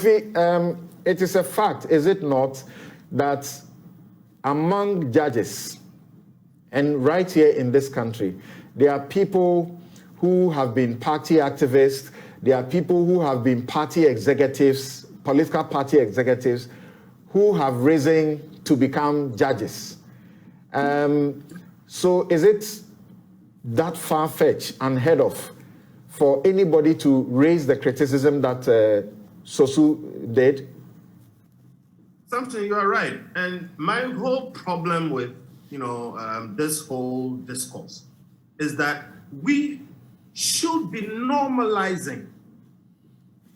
Kofi, it is a fact, is it not, that among judges, and right here in this country, there are people who have been party activists, there are people who have been party executives, political party executives, who have risen to become judges. So is it that far-fetched, unheard of, for anybody to raise the criticism that Sosu did? Something, you are right. And my whole problem with, this whole discourse is that we should be normalizing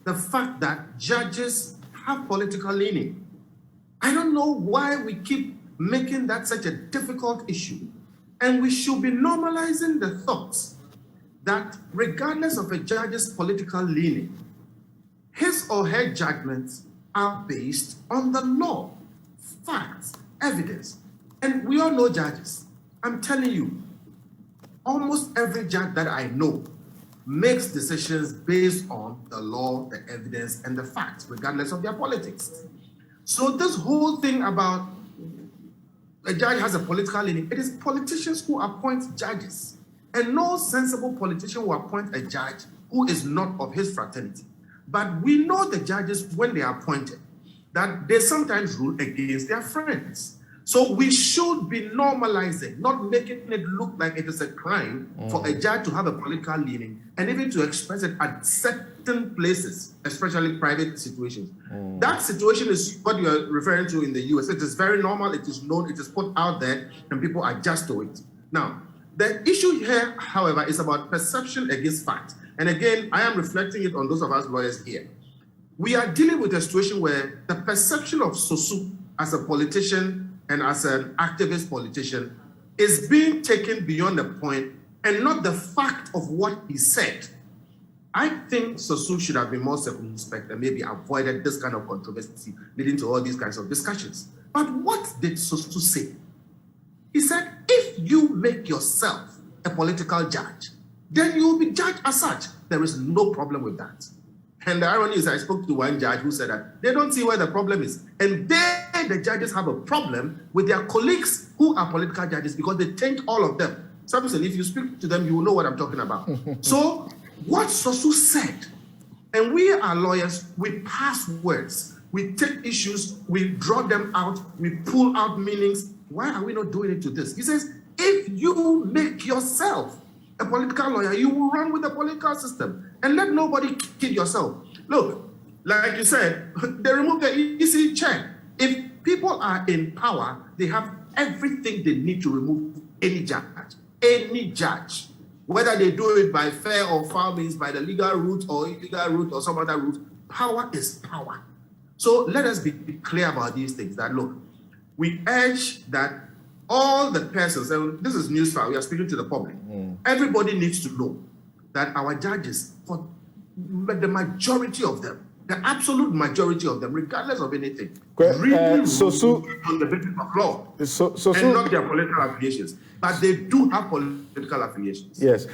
the fact that judges have political leaning. I don't know why we keep making that such a difficult issue. And we should be normalizing the thoughts that regardless of a judge's political leaning, his or her judgments are based on the law, facts, evidence. And we all know judges. I'm telling you, almost every judge that I know makes decisions based on the law, the evidence, and the facts, regardless of their politics. So this whole thing about a judge has a political leaning, it is politicians who appoint judges. And no sensible politician will appoint a judge who is not of his fraternity. But we know the judges, when they are appointed, that they sometimes rule against their friends. So we should be normalizing, not making it look like it is a crime for a judge to have a political leaning and even to express it at certain places, especially private situations. That situation is what you are referring to in the US. It is very normal, it is known, it is put out there, and people adjust to it. Now, the issue here, however, is about perception against fact. And again, I am reflecting it on those of us lawyers here. We are dealing with a situation where the perception of Sosu as a politician and as an activist politician is being taken beyond the point and not the fact of what he said. I think Sosu should have been more circumspect and maybe avoided this kind of controversy leading to all these kinds of discussions. But what did Sosu say? He said, if you make yourself a political judge, then you will be judged as such. There is no problem with that. And the irony is I spoke to one judge who said that they don't see where the problem is. And they, the judges, have a problem with their colleagues who are political judges because they taint all of them. Samson, if you speak to them, you will know what I'm talking about. So what Sosu said, and we are lawyers, we pass words, we take issues, we draw them out, we pull out meanings. Why are we not doing it to this? He says, if you make yourself a political lawyer, you will run with the political system and let nobody kid yourself. Look, like you said, they remove the easy check. If people are in power, they have everything they need to remove any judge, whether they do it by fair or foul means, by the legal route or illegal route or some other route. Power is power. So let us be clear about these things, that look, we urge that all the persons, and this is newsfile, we are speaking to the public, everybody needs to know that our judges, for the majority of them, the absolute majority of them, regardless of anything, really rule on the basis of law and not their political affiliations. But they do have political affiliations. Yes.